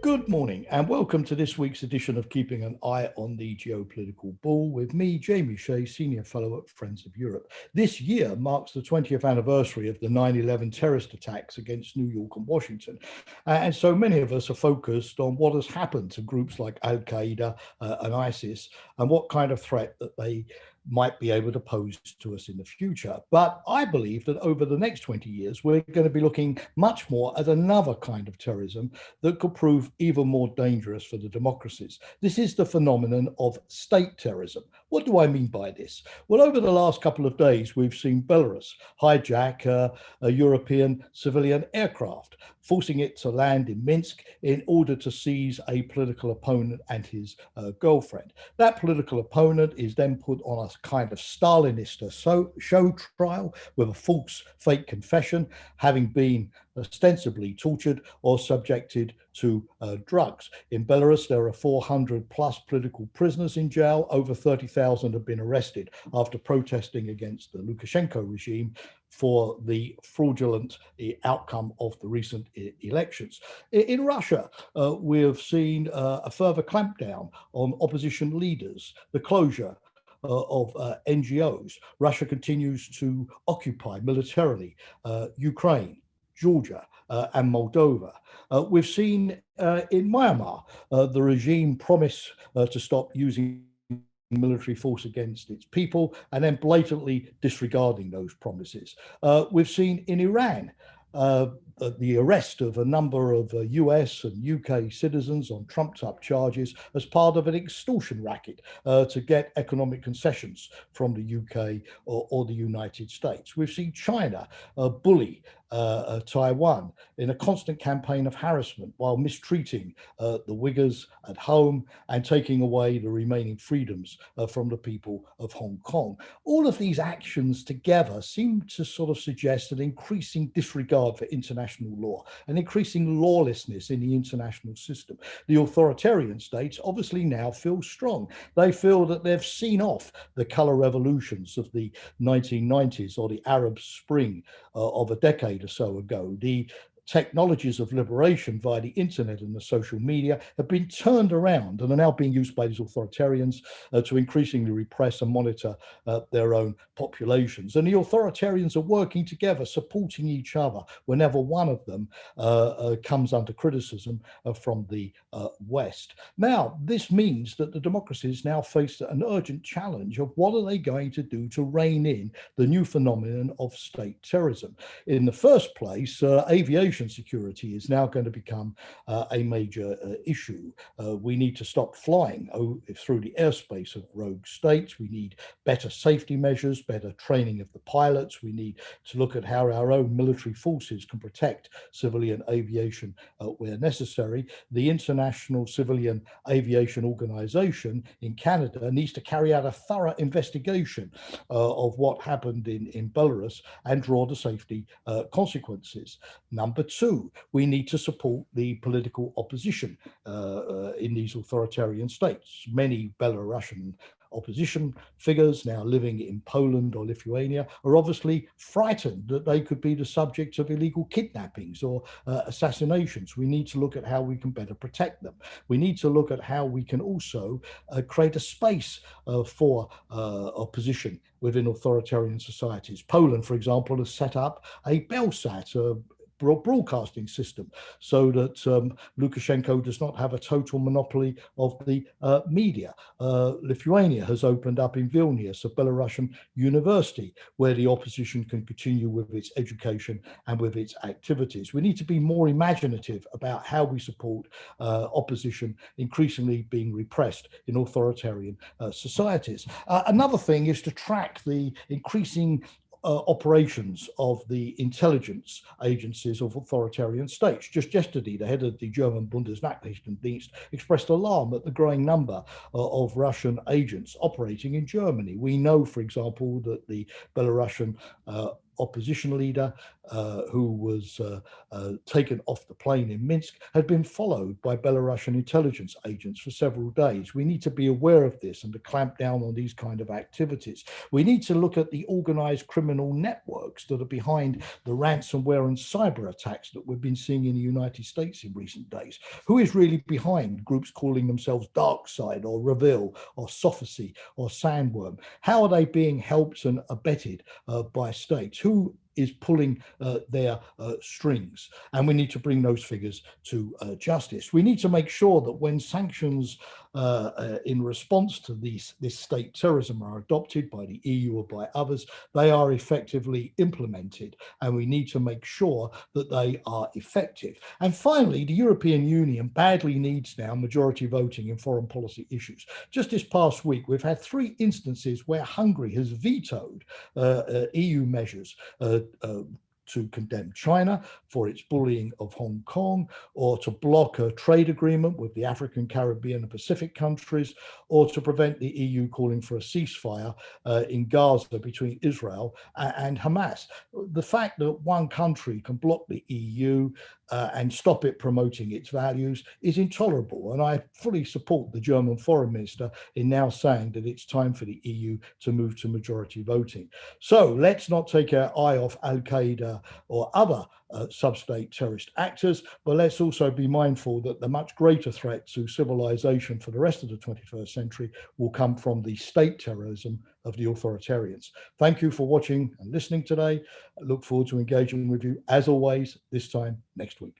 Good morning and welcome to this week's edition of Keeping an Eye on the Geopolitical Ball with me, Jamie Shea, Senior Fellow at Friends of Europe. This year marks the 20th anniversary of the 9/11 terrorist attacks against New York and Washington. And so many of us are focused on what has happened to groups like Al-Qaeda and ISIS and what kind of threat that they might be able to pose to us in the future. But I believe that over the next 20 years, we're going to be looking much more at another kind of terrorism that could prove even more dangerous for the democracies. This is the phenomenon of state terrorism. What do I mean by this? Well, over the last couple of days, we've seen Belarus hijack a European civilian aircraft, forcing it to land in Minsk in order to seize a political opponent and his girlfriend. That political opponent is then put on a kind of Stalinist show trial with a false fake confession, having been ostensibly tortured or subjected to drugs. In Belarus, there are 400 plus political prisoners in jail. Over 30,000 have been arrested after protesting against the Lukashenko regime for the fraudulent outcome of the recent elections. In Russia, we have seen a further clampdown on opposition leaders, the closure of NGOs. Russia continues to occupy militarily Ukraine, Georgia, and Moldova. We've seen in Myanmar the regime promise to stop using military force against its people and then blatantly disregarding those promises. We've seen in Iran the arrest of a number of US and UK citizens on trumped up charges as part of an extortion racket to get economic concessions from the UK or the United States. We've seen China bully Taiwan in a constant campaign of harassment while mistreating the Uyghurs at home and taking away the remaining freedoms from the people of Hong Kong. All of these actions together seem to sort of suggest an increasing disregard for international law, an increasing lawlessness in the international system. The authoritarian states obviously now feel strong. They feel that they've seen off the color revolutions of the 1990s or the Arab Spring of a decade or so ago. The technologies of liberation via the internet and the social media have been turned around and are now being used by these authoritarians to increasingly repress and monitor their own populations. And the authoritarians are working together, supporting each other whenever one of them comes under criticism from the West. Now, this means that the democracies now face an urgent challenge of what are they going to do to rein in the new phenomenon of state terrorism. In the first place, aviation security is now going to become a major issue. We need to stop flying through the airspace of rogue states. We need better safety measures, better training of the pilots. We need to look at how our own military forces can protect civilian aviation where necessary. The International Civilian Aviation Organization in Canada needs to carry out a thorough investigation of what happened in Belarus and draw the safety consequences. Number two, we need to support the political opposition in these authoritarian states. Many Belarusian opposition figures now living in Poland or Lithuania are obviously frightened that they could be the subject of illegal kidnappings or assassinations. We need to look at how we can better protect them. We need to look at how we can also create a space for opposition within authoritarian societies. Poland, for example, has set up a Belsat, broadcasting system so that Lukashenko does not have a total monopoly of the media. Lithuania has opened up in Vilnius a Belarusian university where the opposition can continue with its education and with its activities. We need to be more imaginative about how we support opposition increasingly being repressed in authoritarian societies. Another thing is to track the increasing operations of the intelligence agencies of authoritarian states. Just yesterday, the head of the German Bundesnachrichtendienst expressed alarm at the growing number of Russian agents operating in Germany. We know, for example, that the Belarusian opposition leader who was taken off the plane in Minsk had been followed by Belarusian intelligence agents for several days. We need to be aware of this and to clamp down on these kind of activities. We need to look at the organized criminal networks that are behind the ransomware and cyber attacks that we've been seeing in the United States in recent days. Who is really behind groups calling themselves DarkSide or Reveal or Sophacy or Sandworm? How are they being helped and abetted by states? Who is pulling their strings? And we need to bring those figures to justice. We need to make sure that when sanctions in response to this state terrorism are adopted by the EU or by others, they are effectively implemented, and we need to make sure that they are effective. And finally, the European Union badly needs now majority voting in foreign policy issues. Just this past week, we've had 3 instances where Hungary has vetoed EU measures to condemn China for its bullying of Hong Kong, or to block a trade agreement with the African, Caribbean, and Pacific countries, or to prevent the EU calling for a ceasefire in Gaza between Israel and Hamas. The fact that one country can block the EU and stop it promoting its values is intolerable. And I fully support the German foreign minister in now saying that it's time for the EU to move to majority voting. So let's not take our eye off Al-Qaeda or other sub-state terrorist actors, but let's also be mindful that the much greater threat to civilization for the rest of the 21st century will come from the state terrorism of the authoritarians. Thank you for watching and listening today. I look forward to engaging with you as always, this time next week.